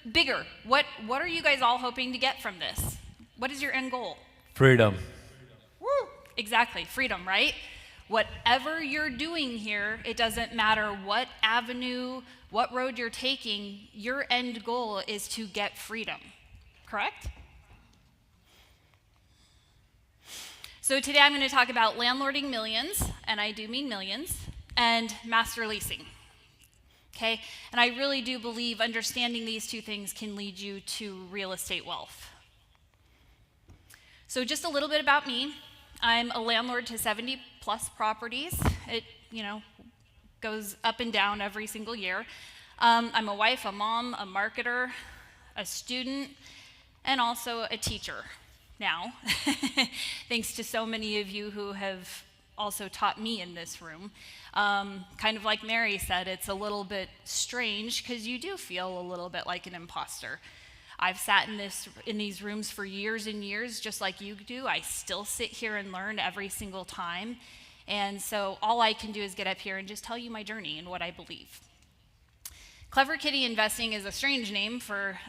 bigger. What are you guys all hoping to get from this? What is your end goal? Freedom. Woo! Exactly, freedom, right? Whatever you're doing here, it doesn't matter what avenue, what road you're taking, your end goal is to get freedom, correct? So today I'm going to talk about landlording millions, and I do mean millions, and master leasing. Okay? And I really do believe understanding these two things can lead you to real estate wealth. So just a little bit about me. I'm a landlord to 70 plus properties. It, goes up and down every single year. I'm a wife, a mom, a marketer, a student, and also a teacher now, thanks to so many of you who have also taught me in this room. Kind of like Mary said, it's a little bit strange because you do feel a little bit like an imposter. I've sat in these rooms for years and years, just like you do. I still sit here and learn every single time. And so all I can do is get up here and just tell you my journey and what I believe. Clever Kitty Investing is a strange name for,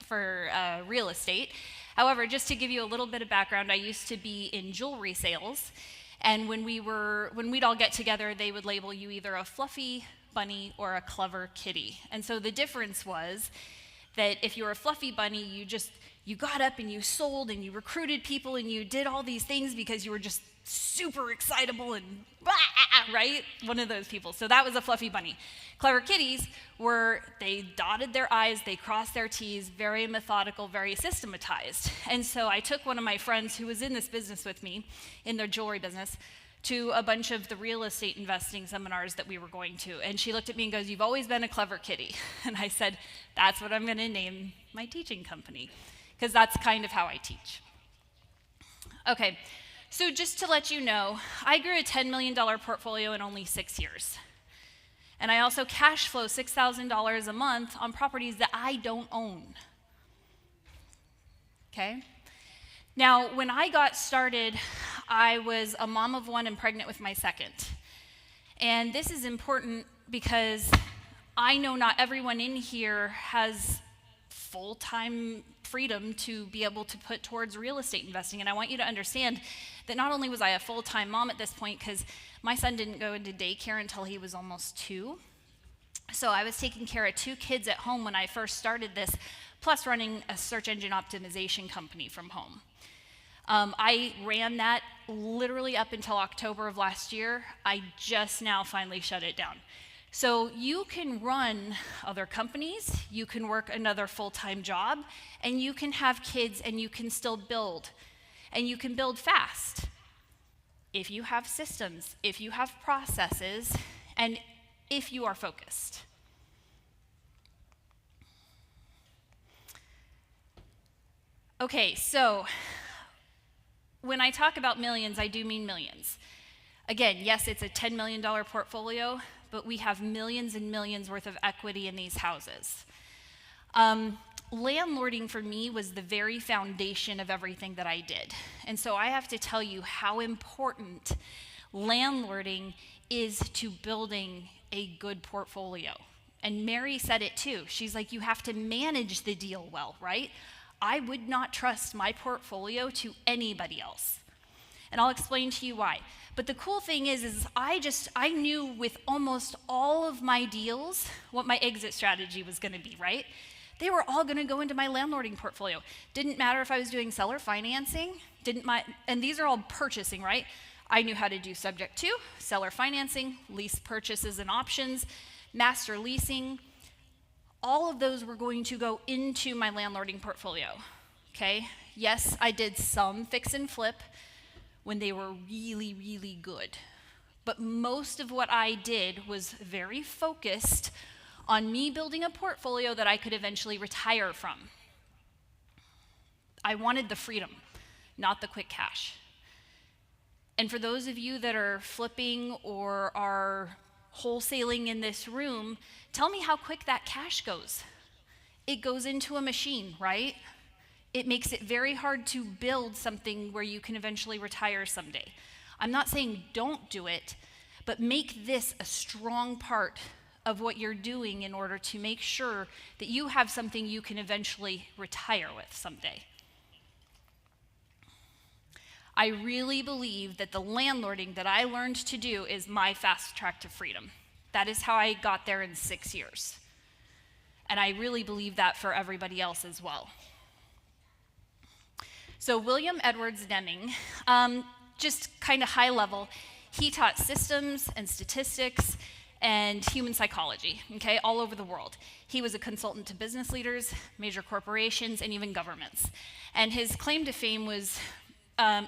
for real estate. However, just to give you a little bit of background, I used to be in jewelry sales. And when we'd all get together, they would label you either a fluffy bunny or a clever kitty. And so the difference was that if you were a fluffy bunny, you got up and you sold and you recruited people and you did all these things because you were just super excitable and right? One of those people. So that was a fluffy bunny. Clever kitties they dotted their I's, they crossed their T's, very methodical, very systematized. And so I took one of my friends who was in this business with me, in their jewelry business, to a bunch of the real estate investing seminars that we were going to. And she looked at me and goes, "You've always been a clever kitty." And I said, "That's what I'm going to name my teaching company," because that's kind of how I teach. Okay, so just to let you know, I grew a $10 million portfolio in only 6 years. And I also cash flow $6,000 a month on properties that I don't own. Okay? Now, when I got started, I was a mom of one and pregnant with my second. And this is important because I know not everyone in here has full-time freedom to be able to put towards real estate investing. And I want you to understand that not only was I a full-time mom at this point, because my son didn't go into daycare until he was almost 2. So I was taking care of 2 kids at home when I first started this, plus running a search engine optimization company from home. I ran that literally up until October of last year. I just now finally shut it down. So you can run other companies, you can work another full-time job, and you can have kids and you can still build. And you can build fast if you have systems, if you have processes, and if you are focused. Okay, so when I talk about millions, I do mean millions. Again, yes, it's a $10 million portfolio, but we have millions and millions worth of equity in these houses. Landlording for me was the very foundation of everything that I did. And so I have to tell you how important landlording is to building a good portfolio. And Mary said it too. She's like, you have to manage the deal well, right? I would not trust my portfolio to anybody else. And I'll explain to you why. But the cool thing is I knew with almost all of my deals what my exit strategy was going to be, right? They were all going to go into my landlording portfolio. Didn't matter if I was doing seller financing, and these are all purchasing, right? I knew how to do subject to, seller financing, lease purchases and options, master leasing. All of those were going to go into my landlording portfolio, okay? Yes, I did some fix and flip when they were really, really good. But most of what I did was very focused on me building a portfolio that I could eventually retire from. I wanted the freedom, not the quick cash. And for those of you that are flipping or are wholesaling in this room, tell me how quick that cash goes. It goes into a machine, right? It makes it very hard to build something where you can eventually retire someday. I'm not saying don't do it, but make this a strong part of what you're doing in order to make sure that you have something you can eventually retire with someday. I really believe that the landlording that I learned to do is my fast track to freedom. That is how I got there in 6 years. And I really believe that for everybody else as well. So William Edwards Deming, just kind of high level, he taught systems and statistics and human psychology, okay, all over the world. He was a consultant to business leaders, major corporations, and even governments. And his claim to fame was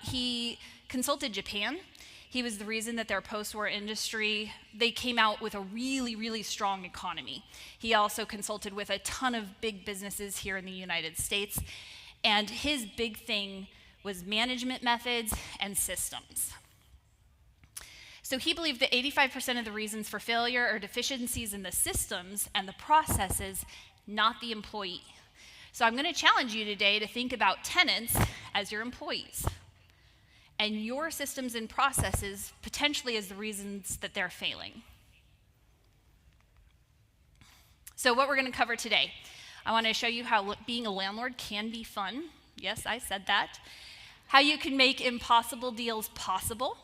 he consulted Japan. He was the reason that their post-war industry, they came out with a really, really strong economy. He also consulted with a ton of big businesses here in the United States. And his big thing was management methods and systems. So he believed that 85% of the reasons for failure are deficiencies in the systems and the processes, not the employee. So I'm going to challenge you today to think about tenants as your employees and your systems and processes potentially as the reasons that they're failing. So what we're going to cover today, I want to show you how being a landlord can be fun. Yes, I said that. How you can make impossible deals possible,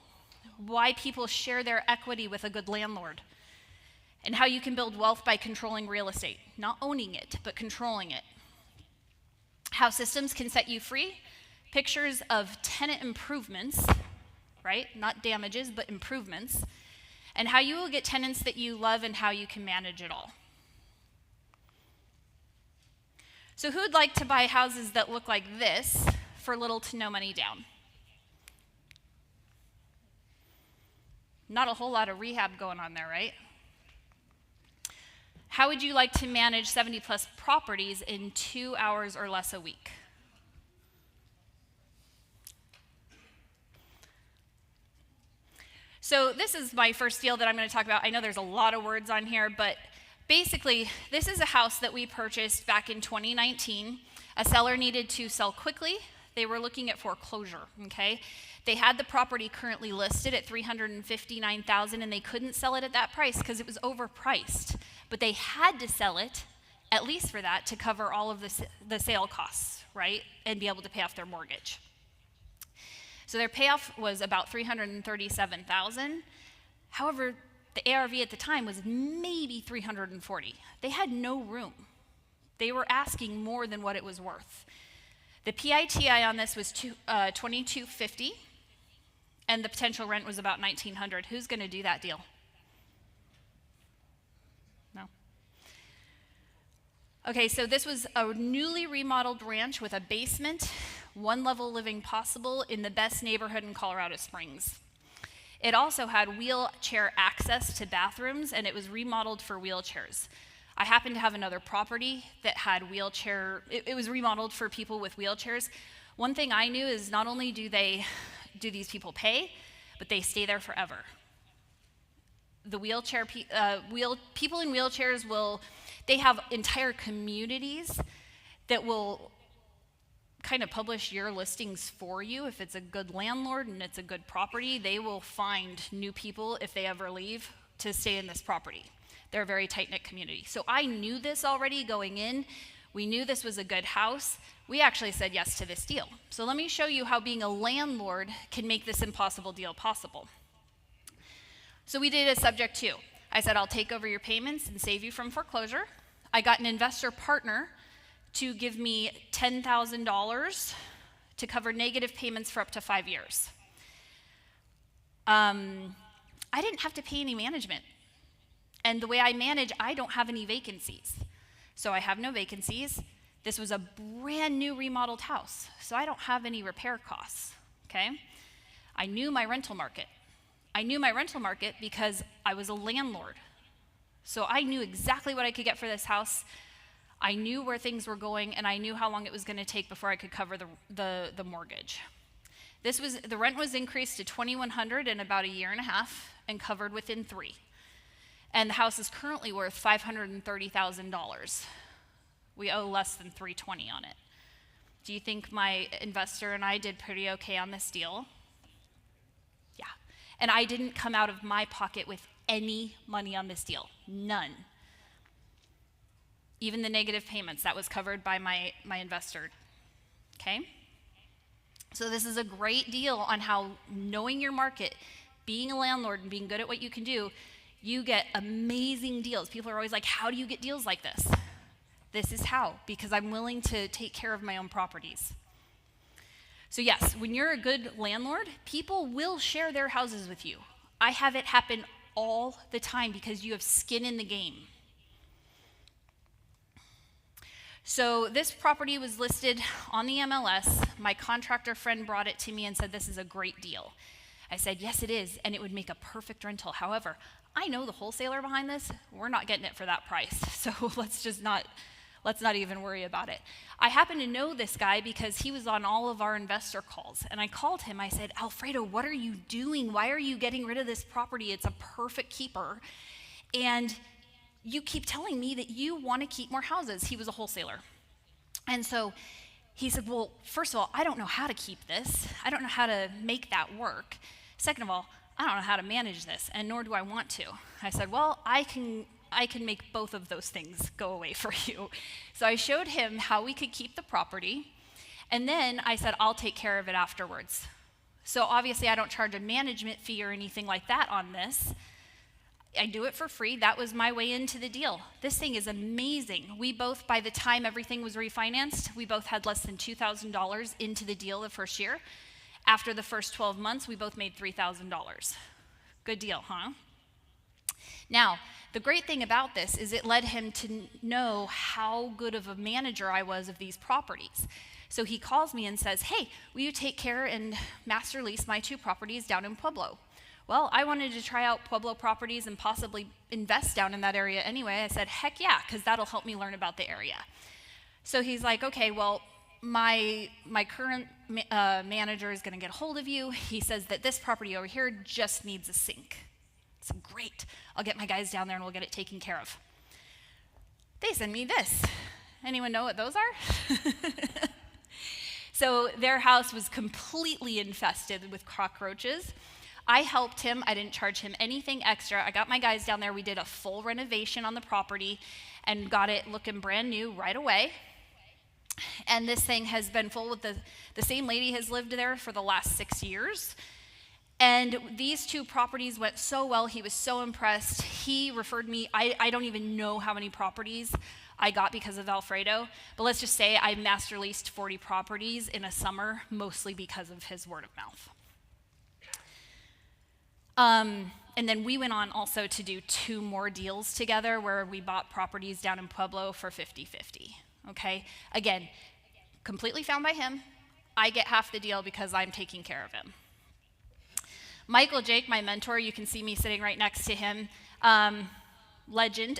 why people share their equity with a good landlord, and how you can build wealth by controlling real estate, not owning it, but controlling it. How systems can set you free, pictures of tenant improvements, right? Not damages, but improvements, and how you will get tenants that you love and how you can manage it all. So who would like to buy houses that look like this for little to no money down? Not a whole lot of rehab going on there, right? How would you like to manage 70 plus properties in 2 hours or less a week? So this is my first deal that I'm going to talk about. I know there's a lot of words on here, but basically, this is a house that we purchased back in 2019. A seller needed to sell quickly. They were looking at foreclosure, okay? They had the property currently listed at $359,000, and they couldn't sell it at that price because it was overpriced. But they had to sell it, at least for that, to cover all of the sale costs, right? And be able to pay off their mortgage. So their payoff was about $337,000. However, the ARV at the time was maybe $340,000. They had no room. They were asking more than what it was worth. The PITI on this was $2,250, and the potential rent was about $1,900. Who's going to do that deal? No. Okay, so this was a newly remodeled ranch with a basement, one-level living possible in the best neighborhood in Colorado Springs. It also had wheelchair access to bathrooms, and it was remodeled for wheelchairs. I happen to have another property that had it was remodeled for people with wheelchairs. One thing I knew is not only do these people pay, but they stay there forever. The people in wheelchairs they have entire communities that will kind of publish your listings for you. If it's a good landlord and it's a good property, they will find new people if they ever leave to stay in this property. They're a very tight-knit community. So I knew this already going in. We knew this was a good house. We actually said yes to this deal. So let me show you how being a landlord can make this impossible deal possible. So we did a subject to. I said, I'll take over your payments and save you from foreclosure. I got an investor partner to give me $10,000 to cover negative payments for up to 5 years. I didn't have to pay any management. And the way I manage, I don't have any vacancies. So I have no vacancies. This was a brand new remodeled house, so I don't have any repair costs, okay? I knew my rental market. I knew my rental market because I was a landlord. So I knew exactly what I could get for this house. I knew where things were going, and I knew how long it was going to take before I could cover the mortgage. The rent was increased to $2,100 in about a year and a half and covered within 3. And the house is currently worth $530,000. We owe less than $320,000 on it. Do you think my investor and I did pretty okay on this deal? Yeah. And I didn't come out of my pocket with any money on this deal, none. Even the negative payments, that was covered by my investor, okay? So this is a great deal on how knowing your market, being a landlord and being good at what you can do, you get amazing deals. People are always like, how do you get deals like this? This is how, because I'm willing to take care of my own properties. So yes, when you're a good landlord, people will share their houses with you. I have it happen all the time because you have skin in the game. So this property was listed on the MLS. My contractor friend brought it to me and said, this is a great deal. I said, yes, it is, and it would make a perfect rental. However, I know the wholesaler behind this. We're not getting it for that price. So let's not even worry about it. I happen to know this guy because he was on all of our investor calls. And I called him. I said, Alfredo, what are you doing? Why are you getting rid of this property? It's a perfect keeper. And you keep telling me that you want to keep more houses. He was a wholesaler. And so he said, well, first of all, I don't know how to keep this. I don't know how to make that work. Second of all, I don't know how to manage this, and nor do I want to. I said, well, I can make both of those things go away for you. So I showed him how we could keep the property, and then I said, I'll take care of it afterwards. So obviously I don't charge a management fee or anything like that on this. I do it for free. That was my way into the deal. This thing is amazing. We both, by the time everything was refinanced, we both had less than $2,000 into the deal the first year. After the first 12 months, we both made $3,000. Good deal, huh? Now, the great thing about this is it led him to know how good of a manager I was of these properties. So he calls me and says, hey, will you take care and master lease my 2 properties down in Pueblo? Well, I wanted to try out Pueblo properties and possibly invest down in that area anyway. I said, heck yeah, because that'll help me learn about the area. So he's like, okay, well, my current manager is going to get a hold of you. He says that this property over here just needs a sink. So great. I'll get my guys down there and we'll get it taken care of. They send me this. Anyone know what those are? So their house was completely infested with cockroaches. I helped him. I didn't charge him anything extra. I got my guys down there. We did a full renovation on the property and got it looking brand new right away. And this thing has been full with the same lady has lived there for the last 6 years. And these 2 properties went so well. He was so impressed. He referred me. I don't even know how many properties I got because of Alfredo. But let's just say I master leased 40 properties in a summer, mostly because of his word of mouth. And then we went on also to do 2 more deals together where we bought properties down in Pueblo for 50-50, okay? Again, completely found by him. I get half the deal because I'm taking care of him. Michael Jake, my mentor, you can see me sitting right next to him. Legend.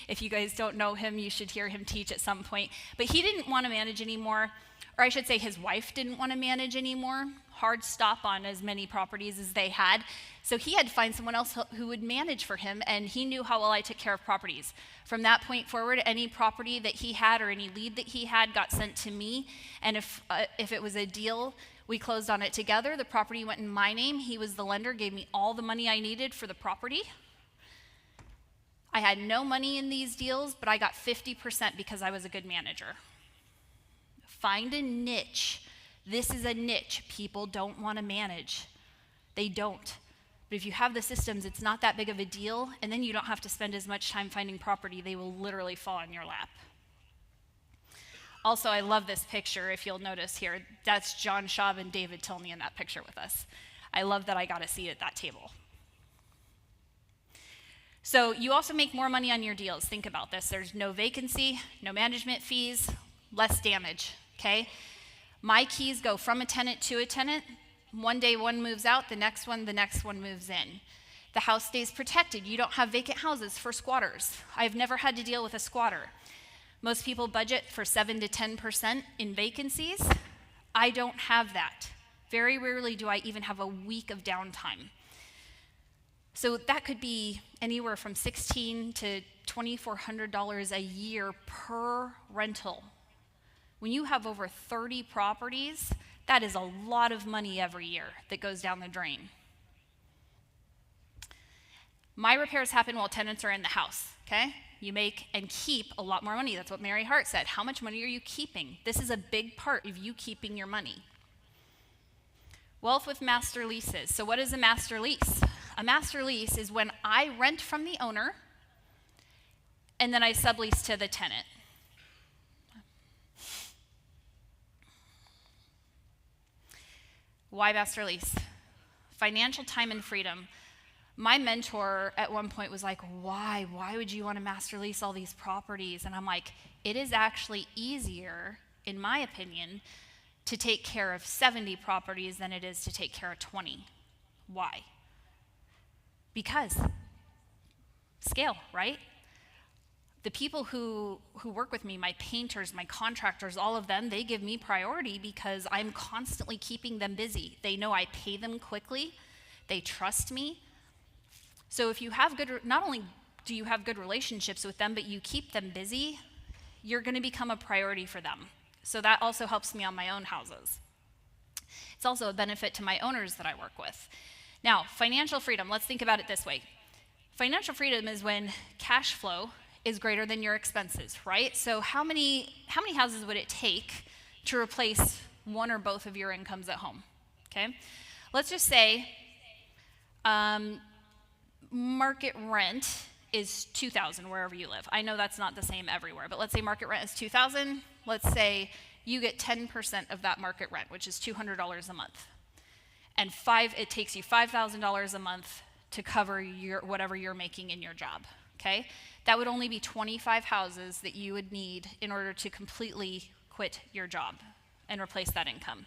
If you guys don't know him, you should hear him teach at some point. But he didn't want to manage anymore, or I should say his wife didn't want to manage anymore. Hard stop on as many properties as they had. So he had to find someone else who would manage for him, and he knew how well I took care of properties. From that point forward, any property that he had or any lead that he had got sent to me, and if it was a deal, we closed on it together. The property went in my name. He was the lender, gave me all the money I needed for the property. I had no money in these deals, but I got 50% because I was a good manager. Find a niche. This is a niche people don't want to manage. They don't. But if you have the systems, it's not that big of a deal, and then you don't have to spend as much time finding property. They will literally fall in your lap. Also, I love this picture, if you'll notice here. That's John Schaub and David Tilney in that picture with us. I love that I got a seat at that table. So you also make more money on your deals. Think about this. There's no vacancy, no management fees, less damage, okay? My keys go from a tenant to a tenant. One day one moves out, the next one moves in. The house stays protected. You don't have vacant houses for squatters. I've never had to deal with a squatter. Most people budget for 7 to 10% in vacancies. I don't have that. Very rarely do I even have a week of downtime. So that could be anywhere from $1,600 to $2,400 a year per rental. When you have over 30 properties, that is a lot of money every year that goes down the drain. My repairs happen while tenants are in the house, okay? You make and keep a lot more money. That's what Mary Hart said. How much money are you keeping? This is a big part of you keeping your money. Wealth with master leases. So what is a master lease? A master lease is when I rent from the owner and then I sublease to the tenant. Why master lease? Financial time and freedom. My mentor at one point was like, why would you want to master lease all these properties? And I'm like, it is actually easier, in my opinion, to take care of 70 properties than it is to take care of 20. Why? Because scale, right? The people who work with me, my painters, my contractors, all of them, they give me priority because I'm constantly keeping them busy. They know I pay them quickly. They trust me. So if you have not only do you have good relationships with them, but you keep them busy, you're going to become a priority for them. So that also helps me on my own houses. It's also a benefit to my owners that I work with. Now, financial freedom, let's think about it this way. Financial freedom is when cash flow is greater than your expenses, right? So how many houses would it take to replace one or both of your incomes at home? Okay? Let's just say market rent is $2,000 wherever you live. I know that's not the same everywhere, but let's say market rent is $2,000. Let's say you get 10% of that market rent, which is $200 a month. And it takes you $5,000 a month to cover whatever you're making in your job, okay? That would only be 25 houses that you would need in order to completely quit your job and replace that income.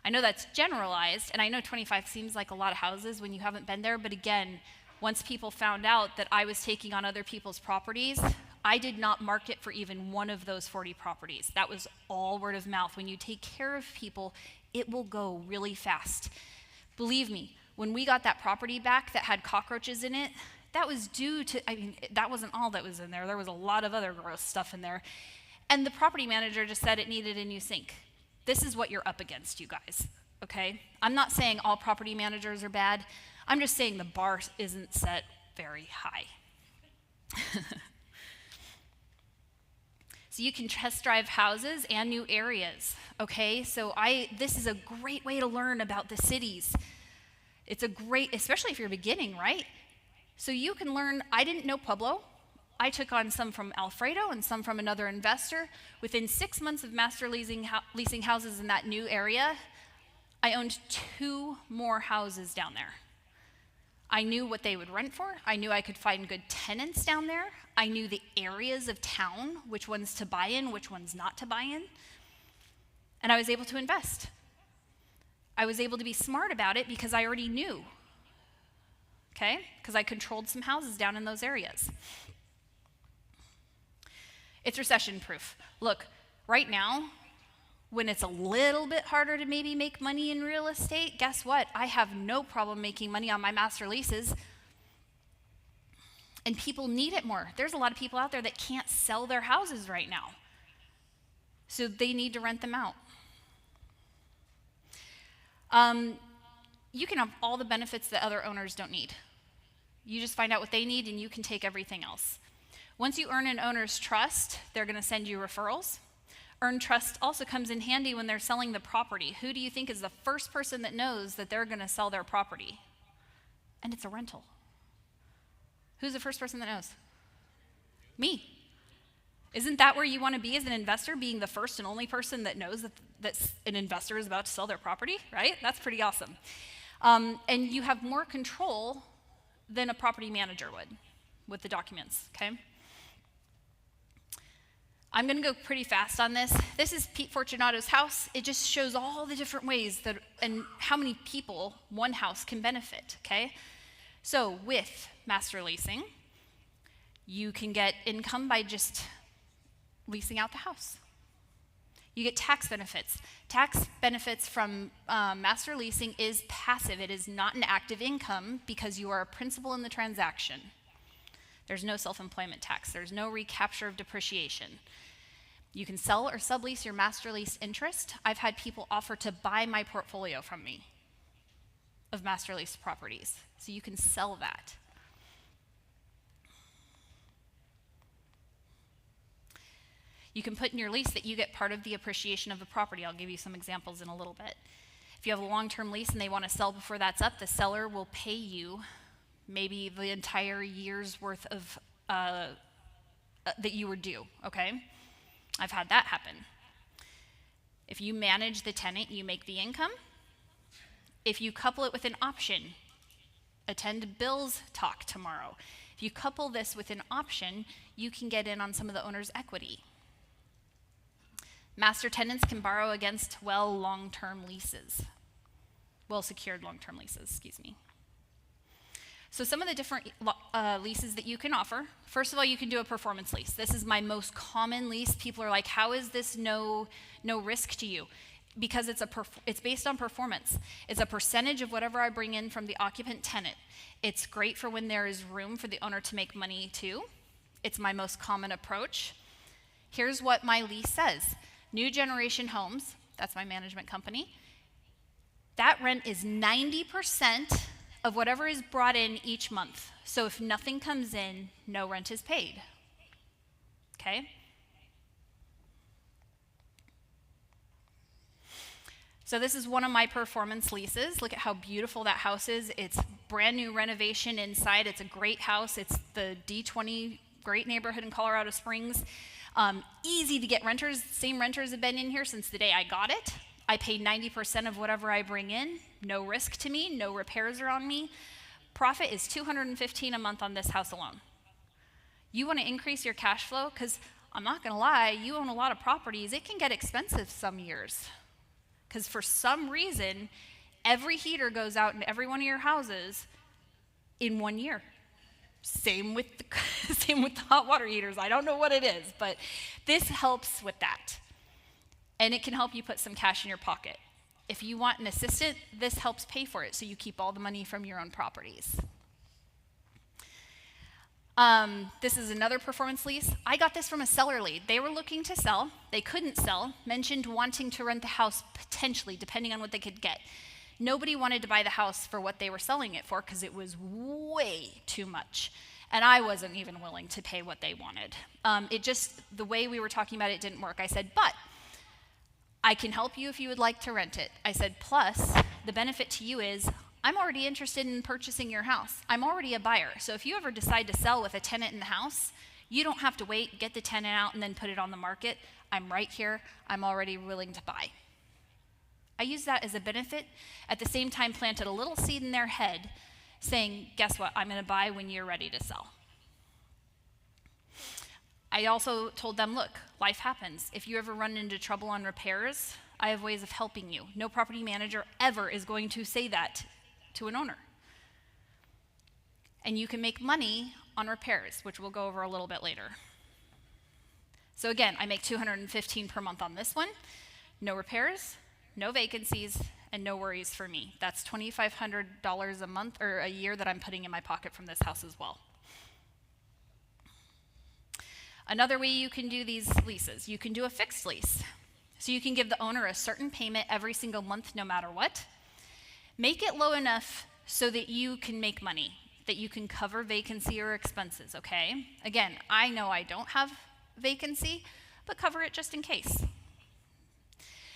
I know that's generalized, and I know 25 seems like a lot of houses when you haven't been there, but again, once people found out that I was taking on other people's properties, I did not market for even one of those 40 properties. That was all word of mouth. When you take care of people, it will go really fast. Believe me, when we got that property back that had cockroaches in it, that was due to, that wasn't all that was in there. There was a lot of other gross stuff in there. And the property manager just said it needed a new sink. This is what you're up against, you guys, okay? I'm not saying all property managers are bad. I'm just saying the bar isn't set very high. So you can test drive houses and new areas, okay? So this is a great way to learn about the cities. It's a great, especially if you're beginning, right? So you can learn, I didn't know Pueblo. I took on some from Alfredo and some from another investor. Within 6 months of master leasing houses in that new area, I owned 2 more houses down there. I knew what they would rent for. I knew I could find good tenants down there. I knew the areas of town, which ones to buy in, which ones not to buy in. And I was able to invest. I was able to be smart about it because I already knew, okay? Because I controlled some houses down in those areas. It's recession proof. Look, right now, when it's a little bit harder to maybe make money in real estate, guess what? I have no problem making money on my master leases. And people need it more. There's a lot of people out there that can't sell their houses right now. So they need to rent them out. You can have all the benefits that other owners don't need. You just find out what they need and you can take everything else. Once you earn an owner's trust, they're going to send you referrals. Earned trust also comes in handy when they're selling the property. Who do you think is the first person that knows that they're going to sell their property? And it's a rental. Who's the first person that knows? Me. Isn't that where you want to be as an investor, being the first and only person that knows that an investor is about to sell their property, right? That's pretty awesome. And you have more control than a property manager would with the documents, okay? I'm going to go pretty fast on this. This is Pete Fortunato's house. It just shows all the different ways that and how many people one house can benefit, okay? So with master leasing, you can get income by just leasing out the house. You get tax benefits. Tax benefits from master leasing is passive. It is not an active income because you are a principal in the transaction. There's no self-employment tax. There's no recapture of depreciation. You can sell or sublease your master lease interest. I've had people offer to buy my portfolio from me of master lease properties. So you can sell that. You can put in your lease that you get part of the appreciation of the property. I'll give you some examples in a little bit. If you have a long-term lease and they want to sell before that's up, the seller will pay you maybe the entire year's worth of that you were due, okay? I've had that happen. If you manage the tenant, you make the income. If you couple it with an option, attend Bill's talk tomorrow. If you couple this with an option, you can get in on some of the owner's equity. Master tenants can borrow against long-term leases. Well-secured long-term leases, excuse me. So some of the different leases that you can offer. First of all, you can do a performance lease. This is my most common lease. People are like, how is this no risk to you? Because it's based on performance. It's a percentage of whatever I bring in from the occupant tenant. It's great for when there is room for the owner to make money too. It's my most common approach. Here's what my lease says. New Generation Homes, that's my management company, that rent is 90% of whatever is brought in each month. So if nothing comes in, no rent is paid. Okay? So this is one of my performance leases. Look at how beautiful that house is. It's brand new renovation inside. It's a great house. It's the D20, great neighborhood in Colorado Springs. Easy to get renters. Same renters have been in here since the day I got it. I pay 90% of whatever I bring in. No risk to me. No repairs are on me. Profit is $215 a month on this house alone. You want to increase your cash flow? Because I'm not going to lie, you own a lot of properties. It can get expensive some years. Because for some reason, every heater goes out in every one of your houses in 1 year. Same with the hot water heaters. I don't know what it is, but this helps with that. And it can help you put some cash in your pocket. If you want an assistant, this helps pay for it, so you keep all the money from your own properties. This is another performance lease. I got this from a seller lead. They were looking to sell. They couldn't sell, mentioned wanting to rent the house potentially, depending on what they could get. Nobody wanted to buy the house for what they were selling it for because it was way too much. And I wasn't even willing to pay what they wanted. The way we were talking about it didn't work. I said, but I can help you if you would like to rent it. I said, plus, the benefit to you is I'm already interested in purchasing your house. I'm already a buyer. So if you ever decide to sell with a tenant in the house, you don't have to wait, get the tenant out, and then put it on the market. I'm right here. I'm already willing to buy. I use that as a benefit. At the same time, planted a little seed in their head saying, guess what? I'm going to buy when you're ready to sell. I also told them, look, life happens. If you ever run into trouble on repairs, I have ways of helping you. No property manager ever is going to say that to an owner. And you can make money on repairs, which we'll go over a little bit later. So again, I make $215 per month on this one. No repairs, no vacancies, and no worries for me. That's $2,500 a month or a year that I'm putting in my pocket from this house as well. Another way you can do these leases, you can do a fixed lease. So you can give the owner a certain payment every single month, no matter what. Make it low enough so that you can make money, that you can cover vacancy or expenses, okay? Again, I know I don't have vacancy, but cover it just in case.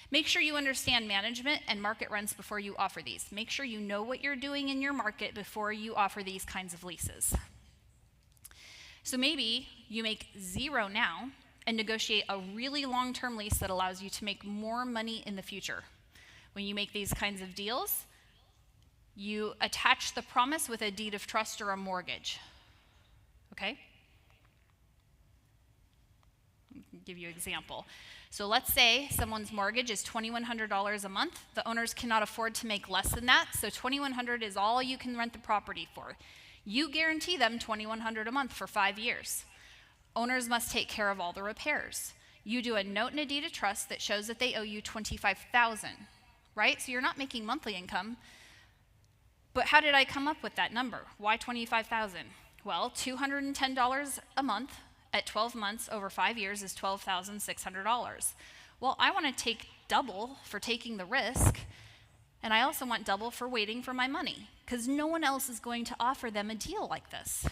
Make sure you understand management and market rents before you offer these. Make sure you know what you're doing in your market before you offer these kinds of leases. So maybe you make zero now and negotiate a really long-term lease that allows you to make more money in the future. When you make these kinds of deals, you attach the promise with a deed of trust or a mortgage. Okay? I'll give you an example. So let's say someone's mortgage is $2,100 a month. The owners cannot afford to make less than that, so $2,100 is all you can rent the property for. You guarantee them $2,100 a month for 5 years. Owners must take care of all the repairs. You do a note and a deed of trust that shows that they owe you $25,000, right? So you're not making monthly income. But how did I come up with that number? Why $25,000? Well, $210 a month at 12 months over 5 years is $12,600. Well, I want to take double for taking the risk, and I also want double for waiting for my money, because no one else is going to offer them a deal like this.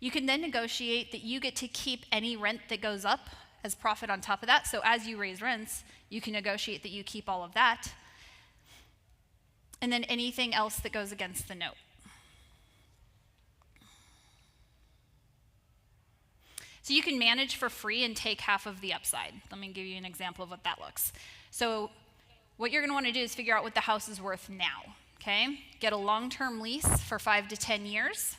You can then negotiate that you get to keep any rent that goes up as profit on top of that. So as you raise rents, you can negotiate that you keep all of that. And then anything else that goes against the note. So you can manage for free and take half of the upside. Let me give you an example of what that looks. So what you're going to want to do is figure out what the house is worth now, okay? Get a long-term lease for 5 to 10 years.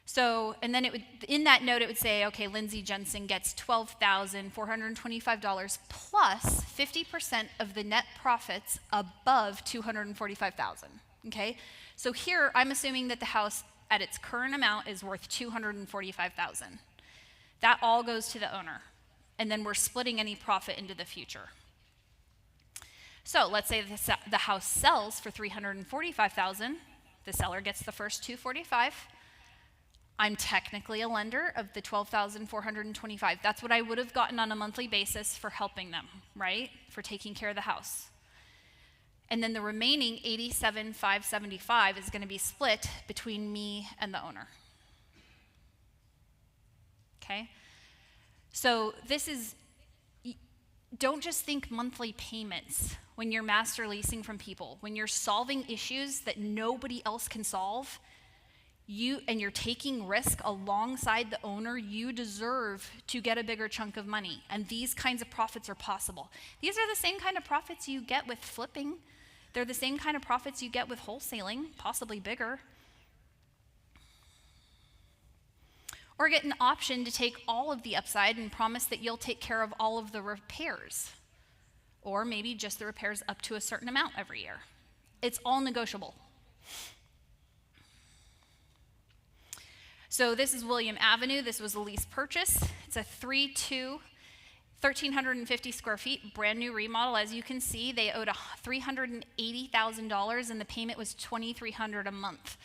So, and then it would, in that note, it would say, okay, Lindsey Jensen gets $12,425 plus 50% of the net profits above $245,000, okay? So here, I'm assuming that the house at its current amount is worth $245,000. That all goes to the owner, and then we're splitting any profit into the future. So let's say the house sells for $345,000. The seller gets the first $245,000. I'm technically a lender of the $12,425. That's what I would have gotten on a monthly basis for helping them, right? For taking care of the house. And then the remaining $87,575 is going to be split between me and the owner. Okay? So this is, don't just think monthly payments when you're master leasing from people. When you're solving issues that nobody else can solve, and you're taking risk alongside the owner, you deserve to get a bigger chunk of money. And these kinds of profits are possible. These are the same kind of profits you get with flipping. They're the same kind of profits you get with wholesaling, possibly bigger. Or get an option to take all of the upside and promise that you'll take care of all of the repairs. Or maybe just the repairs up to a certain amount every year. It's all negotiable. So this is William Avenue. This was a lease purchase. It's a 3-2, 1,350 square feet, brand new remodel. As you can see, they owed $380,000 and the payment was $2,300 a month.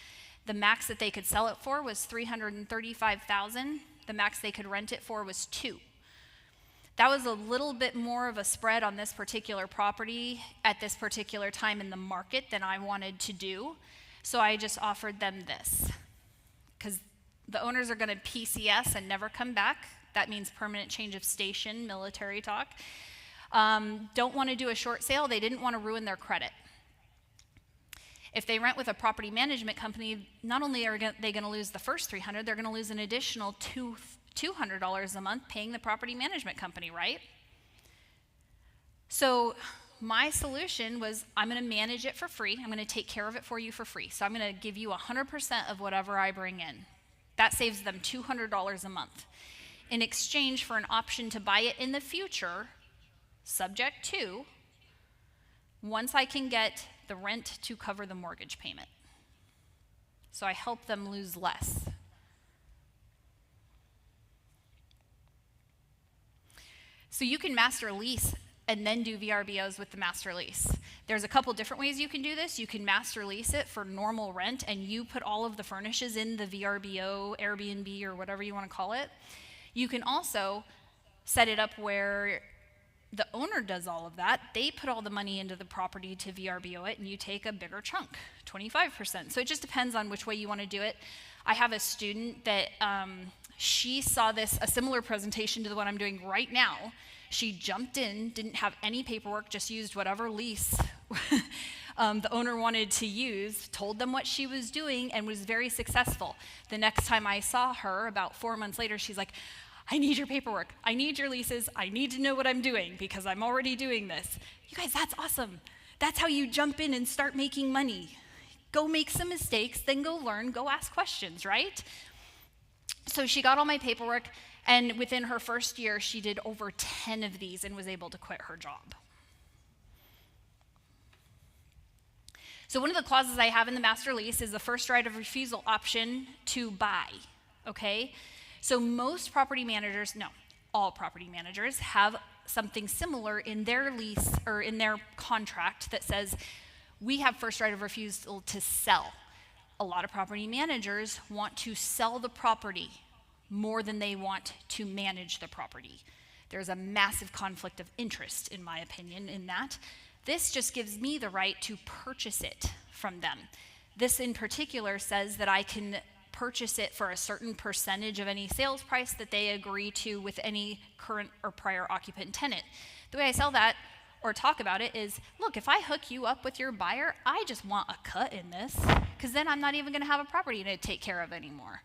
The max that they could sell it for was $335,000. The max they could rent it for was $2,000. That was a little bit more of a spread on this particular property at this particular time in the market than I wanted to do. So I just offered them this, because the owners are going to PCS and never come back. That means permanent change of station, military talk. Don't want to do a short sale. They didn't want to ruin their credit. If they rent with a property management company, not only are they going to lose the first $300, they're going to lose an additional $200 a month paying the property management company, right? So my solution was, I'm going to manage it for free. I'm going to take care of it for you for free. So I'm going to give you 100% of whatever I bring in. That saves them $200 a month. In exchange for an option to buy it in the future, subject to, once I can get the rent to cover the mortgage payment. So I help them lose less. So you can master lease and then do VRBOs with the master lease. There's a couple different ways you can do this. You can master lease it for normal rent and you put all of the furnishes in the VRBO, Airbnb, or whatever you want to call it. You can also set it up where the owner does all of that. They put all the money into the property to VRBO it and you take a bigger chunk, 25%. So it just depends on which way you want to do it. I have a student that she saw a similar presentation to the one I'm doing right now. She jumped in, didn't have any paperwork, just used whatever lease the owner wanted to use, told them what she was doing, and was very successful. The next time I saw her, about 4 months later, she's like, I need your paperwork. I need your leases. I need to know what I'm doing because I'm already doing this. You guys, that's awesome. That's how you jump in and start making money. Go make some mistakes, then go learn, go ask questions, right? So she got all my paperwork, and within her first year, she did over 10 of these and was able to quit her job. So one of the clauses I have in the master lease is the first right of refusal option to buy, okay? So most property managers, no, all property managers have something similar in their lease or in their contract that says, we have first right of refusal to sell. A lot of property managers want to sell the property more than they want to manage the property. There's a massive conflict of interest, in my opinion, in that. This just gives me the right to purchase it from them. This in particular says that I can purchase it for a certain percentage of any sales price that they agree to with any current or prior occupant tenant. The way I sell that or talk about it is, look, if I hook you up with your buyer, I just want a cut in this, because then I'm not even going to have a property to take care of anymore.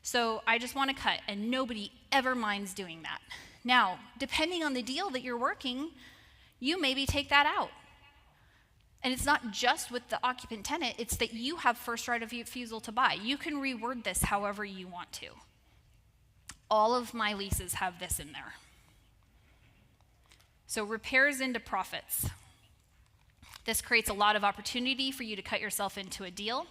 So I just want a cut, and nobody ever minds doing that. Now, depending on the deal that you're working, you maybe take that out. And it's not just with the occupant tenant, it's that you have first right of refusal to buy. You can reword this however you want to. All of my leases have this in there. So repairs into profits. This creates a lot of opportunity for you to cut yourself into a deal.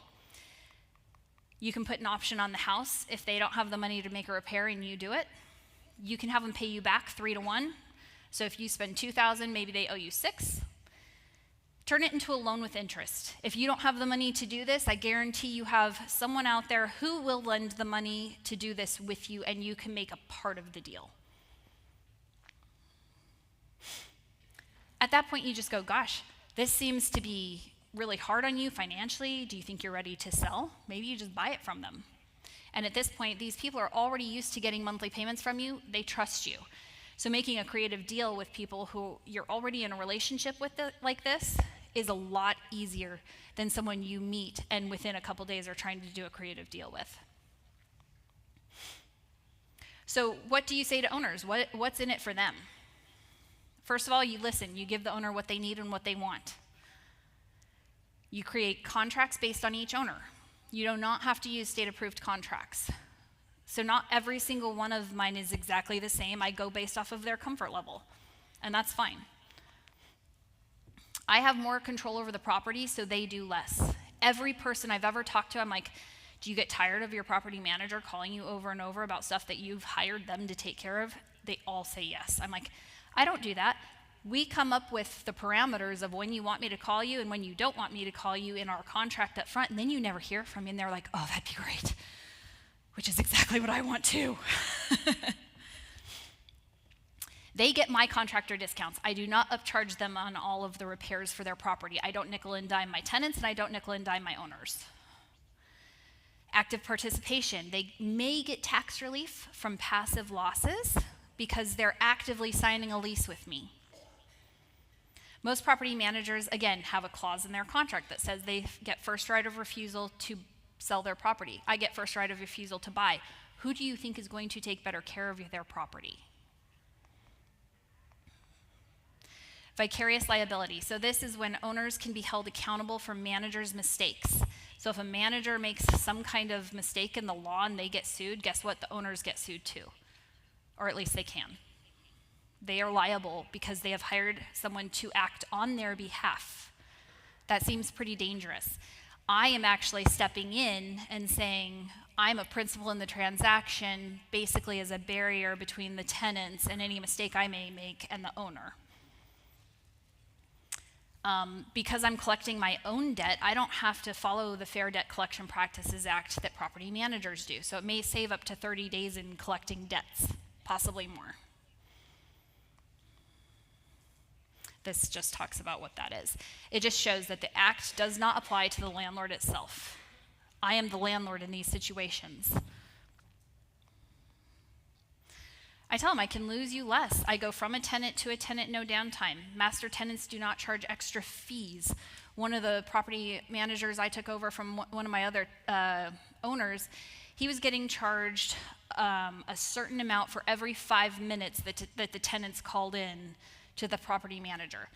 You can put an option on the house if they don't have the money to make a repair and you do it. You can have them pay you back 3-to-1. So if you spend $2,000, maybe they owe you $6,000. Turn it into a loan with interest. If you don't have the money to do this, I guarantee you have someone out there who will lend the money to do this with you, and you can make a part of the deal. At that point, you just go, gosh, this seems to be really hard on you financially. Do you think you're ready to sell? Maybe you just buy it from them. And at this point, these people are already used to getting monthly payments from you. They trust you. So making a creative deal with people who you're already in a relationship with like this is a lot easier than someone you meet and within a couple days are trying to do a creative deal with. So what do you say to owners? What's in it for them? First of all, you listen. You give the owner what they need and what they want. You create contracts based on each owner. You do not have to use state-approved contracts. So not every single one of mine is exactly the same. I go based off of their comfort level, and that's fine. I have more control over the property, so they do less. Every person I've ever talked to, I'm like, do you get tired of your property manager calling you over and over about stuff that you've hired them to take care of? They all say yes. I'm like, I don't do that. We come up with the parameters of when you want me to call you and when you don't want me to call you in our contract up front, and then you never hear from me, and they're like, oh, that'd be great, which is exactly what I want too. They get my contractor discounts. I do not upcharge them on all of the repairs for their property. I don't nickel and dime my tenants, and I don't nickel and dime my owners. Active participation. They may get tax relief from passive losses because they're actively signing a lease with me. Most property managers, again, have a clause in their contract that says they get first right of refusal to sell their property. I get first right of refusal to buy. Who do you think is going to take better care of their property? Vicarious liability. So this is when owners can be held accountable for managers' mistakes. So if a manager makes some kind of mistake in the law and they get sued, guess what? The owners get sued too. Or at least they can. They are liable because they have hired someone to act on their behalf. That seems pretty dangerous. I am actually stepping in and saying, I'm a principal in the transaction, basically as a barrier between the tenants and any mistake I may make and the owner. Because I'm collecting my own debt, I don't have to follow the Fair Debt Collection Practices Act that property managers do. So it may save up to 30 days in collecting debts, possibly more. This just talks about what that is. It just shows that the act does not apply to the landlord itself. I am the landlord in these situations. I tell them I can lose you less. I go from a tenant to a tenant, no downtime. Master tenants do not charge extra fees. One of the property managers I took over from one of my other owners, he was getting charged a certain amount for every 5 minutes that the tenants called in to the property manager.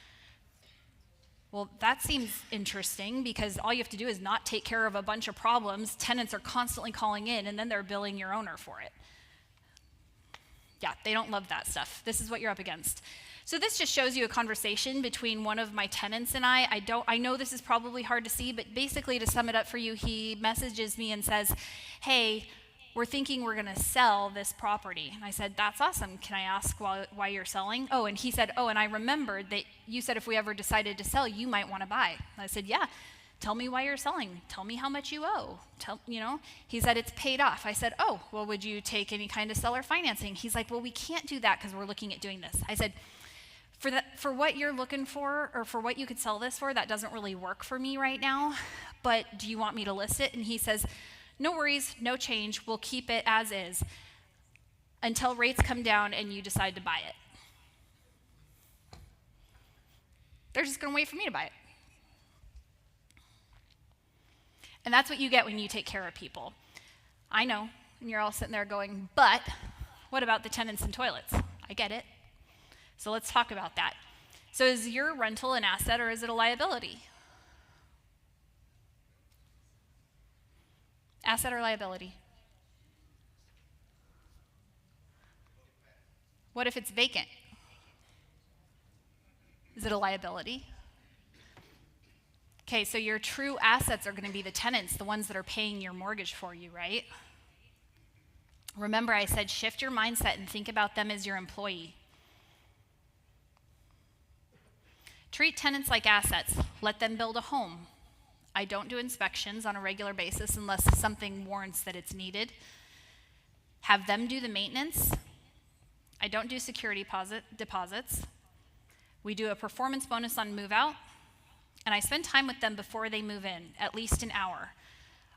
Well, that seems interesting because all you have to do is not take care of a bunch of problems. Tenants are constantly calling in, and then they're billing your owner for it. Yeah, they don't love that stuff. This is what you're up against. So this just shows you a conversation between one of my tenants and I. I know this is probably hard to see, but basically to sum it up for you, he messages me and says, hey, we're thinking we're gonna sell this property. And I said, that's awesome. Can I ask why you're selling? Oh, and he said, oh, and I remembered that you said if we ever decided to sell, you might wanna buy. And I said, yeah. Tell me why you're selling. Tell me how much you owe. He said, it's paid off. I said, oh, well, would you take any kind of seller financing? He's like, well, we can't do that because we're looking at doing this. I said, for what you're looking for or for what you could sell this for, that doesn't really work for me right now, but do you want me to list it? And he says, no worries, no change, we'll keep it as is until rates come down and you decide to buy it. They're just going to wait for me to buy it. And that's what you get when you take care of people. I know, and you're all sitting there going, but what about the tenants and toilets? I get it. So let's talk about that. So is your rental an asset or is it a liability? Asset or liability? What if it's vacant? Is it a liability? Okay, so your true assets are going to be the tenants, the ones that are paying your mortgage for you, right? Remember, I said shift your mindset and think about them as your employee. Treat tenants like assets. Let them build a home. I don't do inspections on a regular basis unless something warrants that it's needed. Have them do the maintenance. I don't do security deposits. We do a performance bonus on move out. And I spend time with them before they move in, at least an hour.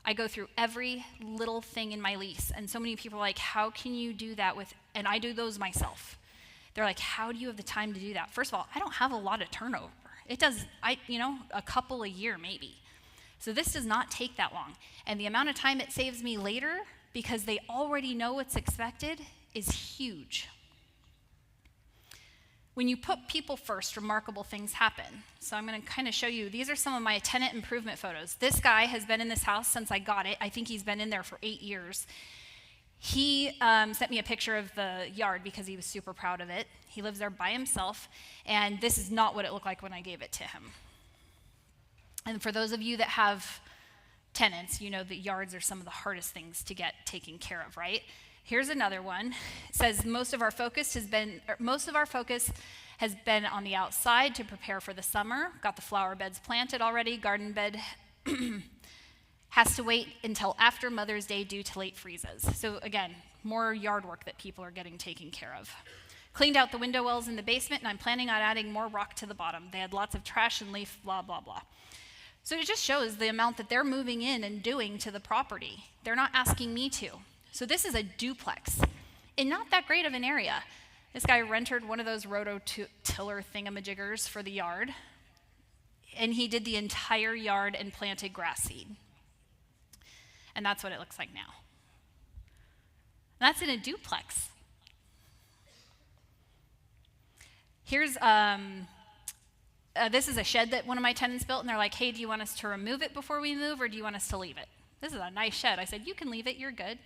I go through every little thing in my lease. And so many people are like, how can you do that with, and I do those myself. They're like, how do you have the time to do that? First of all, I don't have a lot of turnover. It does, a couple a year maybe. So this does not take that long. And the amount of time it saves me later, because they already know what's expected, is huge. When you put people first, remarkable things happen. So I'm going to kind of show you, these are some of my tenant improvement photos. This guy has been in this house since I got it. I think he's been in there for 8 years. He sent me a picture of the yard because he was super proud of it. He lives there by himself, and this is not what it looked like when I gave it to him. And for those of you that have tenants, you know that yards are some of the hardest things to get taken care of, right? Here's another one. It says most of our focus has been on the outside to prepare for the summer. Got the flower beds planted already. Garden bed has to wait until after Mother's Day due to late freezes. So again, more yard work that people are getting taken care of. Cleaned out the window wells in the basement, and I'm planning on adding more rock to the bottom. They had lots of trash and leaf, blah, blah, blah. So it just shows the amount that they're moving in and doing to the property. They're not asking me to. So this is a duplex in not that great of an area. This guy rented one of those rototiller thingamajiggers for the yard, and he did the entire yard and planted grass seed. And that's what it looks like now. And that's in a duplex. Here's, this is a shed that one of my tenants built, and they're like, hey, do you want us to remove it before we move, or do you want us to leave it? This is a nice shed. I said, you can leave it, you're good.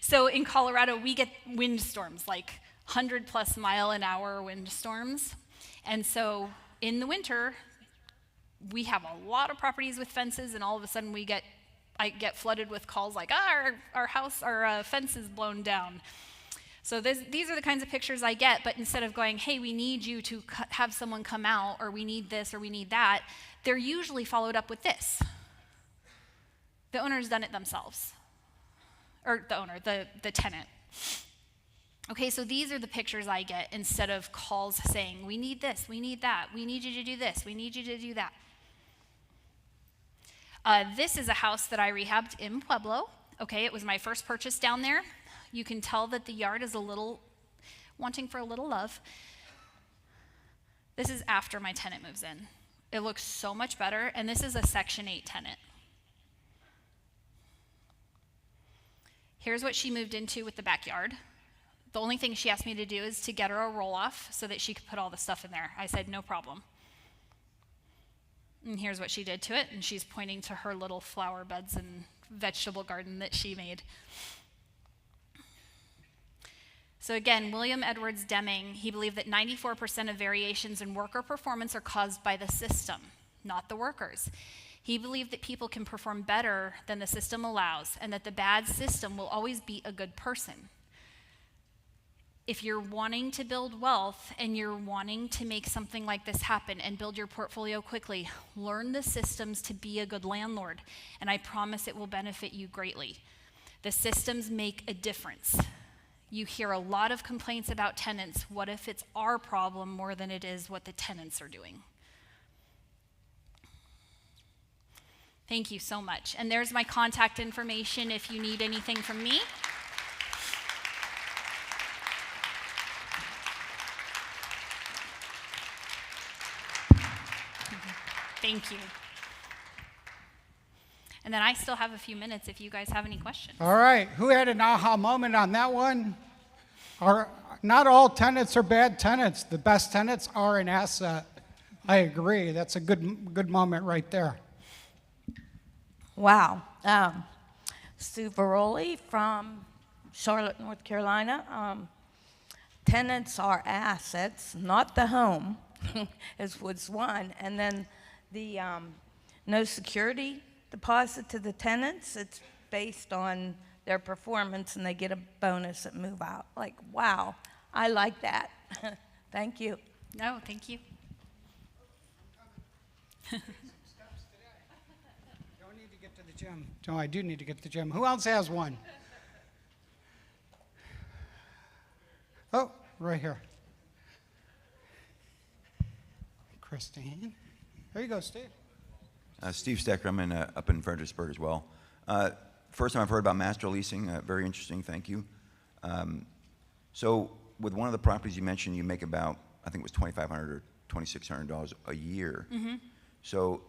So in Colorado, we get windstorms, like 100+ mile an hour windstorms. And so in the winter, we have a lot of properties with fences, and all of a sudden I get flooded with calls like, our fence is blown down. So these are the kinds of pictures I get, but instead of going, hey, we need you to have someone come out, or we need this, or we need that, they're usually followed up with this. The owner's done it themselves. Or the tenant. Okay, so these are the pictures I get instead of calls saying, we need this, we need that, we need you to do this, we need you to do that. This is a house that I rehabbed in Pueblo. Okay, it was my first purchase down there. You can tell that the yard is a little, wanting for a little love. This is after my tenant moves in. It looks so much better, and this is a Section 8 tenant. Here's what she moved into with the backyard. The only thing she asked me to do is to get her a roll-off so that she could put all the stuff in there. I said, no problem. And here's what she did to it, and she's pointing to her little flower beds and vegetable garden that she made. So again, William Edwards Deming, he believed that 94% of variations in worker performance are caused by the system, not the workers. He believed that people can perform better than the system allows, and that the bad system will always beat a good person. If you're wanting to build wealth and you're wanting to make something like this happen and build your portfolio quickly, learn the systems to be a good landlord, and I promise it will benefit you greatly. The systems make a difference. You hear a lot of complaints about tenants. What if it's our problem more than it is what the tenants are doing? Thank you so much. And there's my contact information if you need anything from me. Thank you. And then I still have a few minutes if you guys have any questions. All right. Who had an aha moment on that one? Not all tenants are bad tenants. The best tenants are an asset. I agree. That's a good moment right there. Wow. Sue Veroli from Charlotte, North Carolina. Tenants are assets, not the home, was one. And then the no security deposit to the tenants, it's based on their performance and they get a bonus at move out. Like, wow, I like that. Thank you. No, thank you. Don't need to get to the gym. No, I do need to get to the gym. Who else has one? Oh, right here. Christine. There you go, Steve. Steve Stecker, I'm up in Fredericksburg as well. First time I've heard about master leasing, very interesting, thank you. So with one of the properties you mentioned, you make about, I think it was $2,500 or $2,600 a year. Mm-hmm. So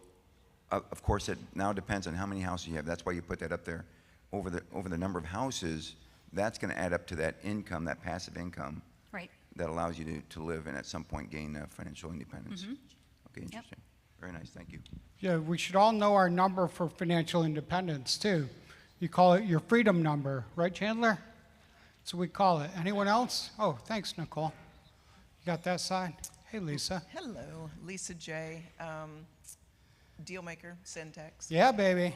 of course it now depends on how many houses you have. That's why you put that up there. Over the number of houses, that's going to add up to that income, that passive income. Right. That allows you to live and at some point gain financial independence. Mm-hmm. Okay, interesting. Yep. Very nice, thank you. Yeah, we should all know our number for financial independence, too. You call it your freedom number, right, Chandler? That's what we call it. Anyone else? Oh, thanks, Nicole. You got that side? Hey, Lisa. Hello, Lisa J., Dealmaker, Syntax. Yeah, baby.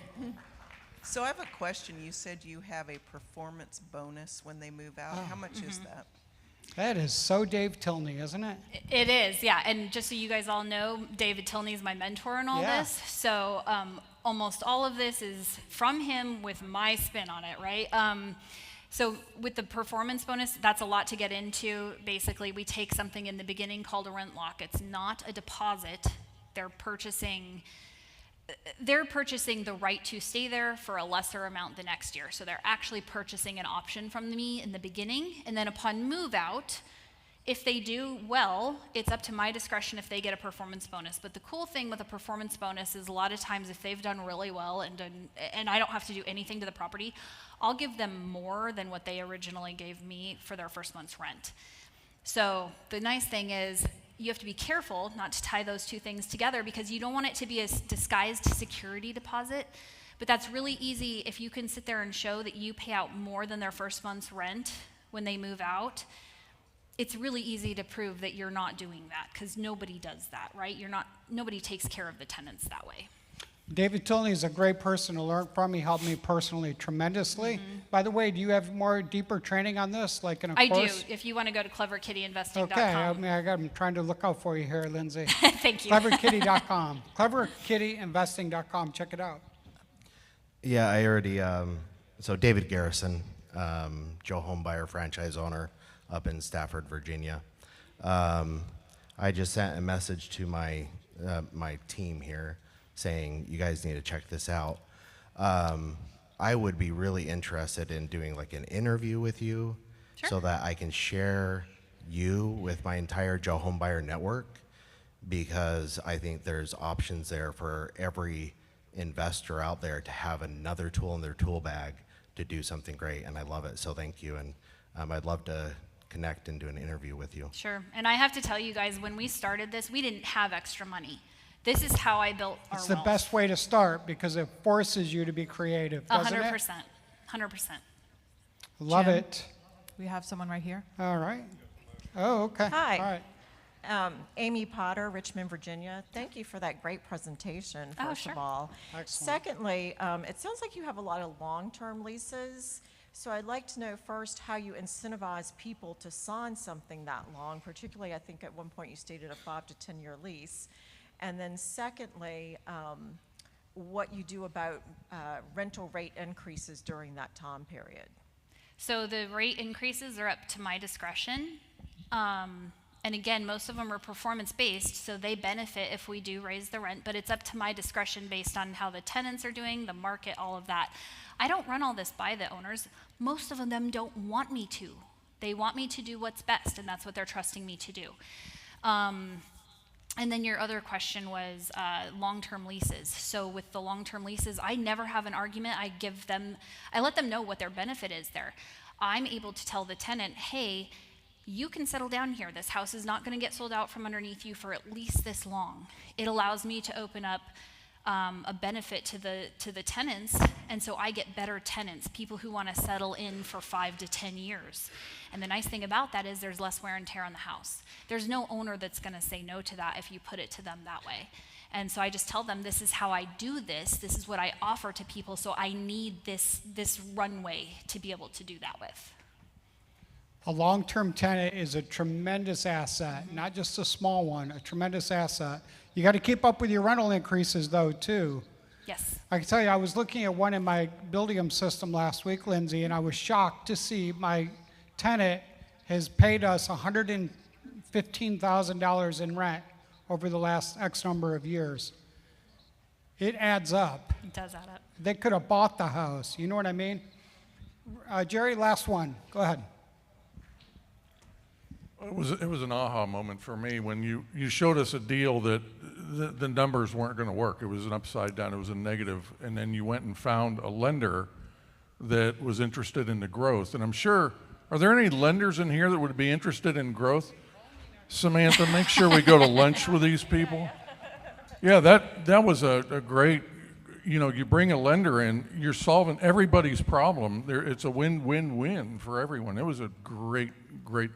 So I have a question. You said you have a performance bonus when they move out. How much is that? That is so Dave Tilney, isn't it? It is, yeah. And just so you guys all know, David Tilney is my mentor in all this. So almost all of this is from him with my spin on it, right? So with the performance bonus, that's a lot to get into. Basically, we take something in the beginning called a rent lock. It's not a deposit. They're purchasing the right to stay there for a lesser amount the next year. So they're actually purchasing an option from me in the beginning, and then upon move out, if they do well, it's up to my discretion if they get a performance bonus. But the cool thing with a performance bonus is a lot of times if they've done really well and I don't have to do anything to the property, I'll give them more than what they originally gave me for their first month's rent. So the nice thing is, you have to be careful not to tie those two things together because you don't want it to be a disguised security deposit. But that's really easy if you can sit there and show that you pay out more than their first month's rent when they move out. It's really easy to prove that you're not doing that because nobody does that, right? Nobody takes care of the tenants that way. David Tilney is a great person to learn from. He helped me personally tremendously. Mm-hmm. By the way, do you have more deeper training on this, like in a course? I do. If you want to go to cleverkittyinvesting.com. Okay, I'm trying to look out for you here, Lindsay. Thank you. Cleverkitty.com. Cleverkittyinvesting.com. Check it out. Yeah, I already. So David Garrison, Joe Homebuyer franchise owner up in Stafford, Virginia. I just sent a message to my team here, saying you guys need to check this out. I would be really interested in doing like an interview with you. Sure. So that I can share you with my entire Joe Homebuyer network, because I think there's options there for every investor out there to have another tool in their tool bag to do something great, and I love it, so thank you. And I'd love to connect and do an interview with you. Sure, and I have to tell you guys, when we started this, we didn't have extra money. This is how I built our wealth. It's the best way to start because it forces you to be creative, doesn't it? 100%. 100%. Love Jim, it. We have someone right here. All right. Oh, okay. Hi. All right. Amy Potter, Richmond, Virginia. Thank you for that great presentation, first sure. of all. Excellent. Secondly, it sounds like you have a lot of long-term leases. So I'd like to know first how you incentivize people to sign something that long, particularly I think at one point you stated a 5 to 10 year lease. And then secondly, what you do about rental rate increases during that time period. So the rate increases are up to my discretion. And again, most of them are performance-based, so they benefit if we do raise the rent, but it's up to my discretion based on how the tenants are doing, the market, all of that. I don't run all this by the owners. Most of them don't want me to. They want me to do what's best, and that's what they're trusting me to do. And then your other question was long-term leases. So with the long-term leases, I never have an argument. I let them know what their benefit is there. I'm able to tell the tenant, hey, you can settle down here. This house is not going to get sold out from underneath you for at least this long. It allows me to open up a benefit to the tenants, and so I get better tenants, people who want to settle in for 5 to 10 years. And the nice thing about that is there's less wear and tear on the house. There's no owner that's going to say no to that if you put it to them that way. And so I just tell them, this is how I do this. This is what I offer to people, so I need this runway to be able to do that with. A long-term tenant is a tremendous asset, not just a small one, a tremendous asset. You got to keep up with your rental increases, though, too. Yes. I can tell you, I was looking at one in my Buildium system last week, Lindsay, and I was shocked to see my tenant has paid us $115,000 in rent over the last X number of years. It adds up. It does add up. They could have bought the house. You know what I mean? Jerry, last one. Go ahead. It was an aha moment for me when you showed us a deal that the numbers weren't going to work. It was an upside down. It was a negative. And then you went and found a lender that was interested in the growth. And I'm sure, are there any lenders in here that would be interested in growth? Samantha, make sure we go to lunch with these people. Yeah, that was a great, you bring a lender in, you're solving everybody's problem. It's a win-win-win for everyone. It was a great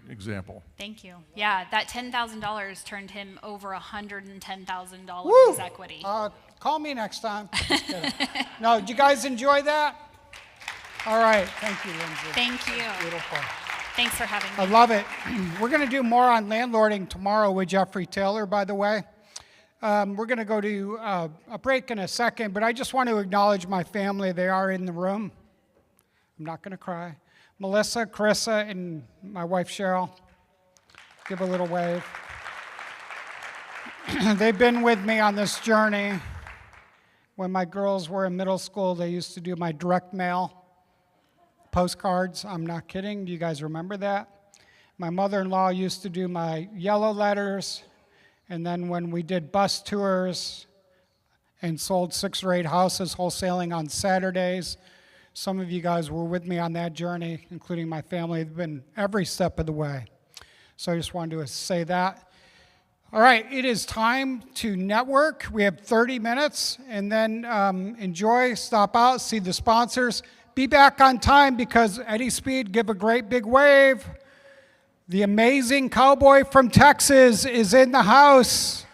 example. Thank you. Yeah, that $10,000 turned him over $110,000 Woo! as equity. Call me next time. Just kidding. No, did you guys enjoy that? All right. Thank you, Lindsay. Thank you. Beautiful. Thanks for having I me. love it. We're going to do more on landlording tomorrow with Jeffrey Taylor, by the way. We're going to go to a break in a second, but I just want to acknowledge my family. They are in the room. I'm not going to cry. Melissa, Carissa, and my wife Cheryl. Give a little wave. They've been with me on this journey. When my girls were in middle school, they used to do my direct mail postcards. I'm not kidding. Do you guys remember that? My mother-in-law used to do my yellow letters. And then when we did bus tours and sold 6 or 8 houses wholesaling on Saturdays, some of you guys were with me on that journey, including my family. They've been every step of the way. So I just wanted to say that. All right, it is time to network. We have 30 minutes, and then enjoy, stop out, see the sponsors. Be back on time because Eddie Speed, give a great big wave. The amazing cowboy from Texas is in the house.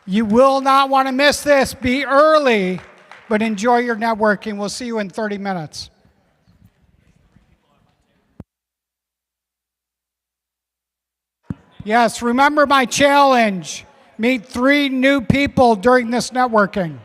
You will not want to miss this. Be early, but enjoy your networking. We'll see you in 30 minutes. Yes, remember my challenge. Meet 3 new people during this networking.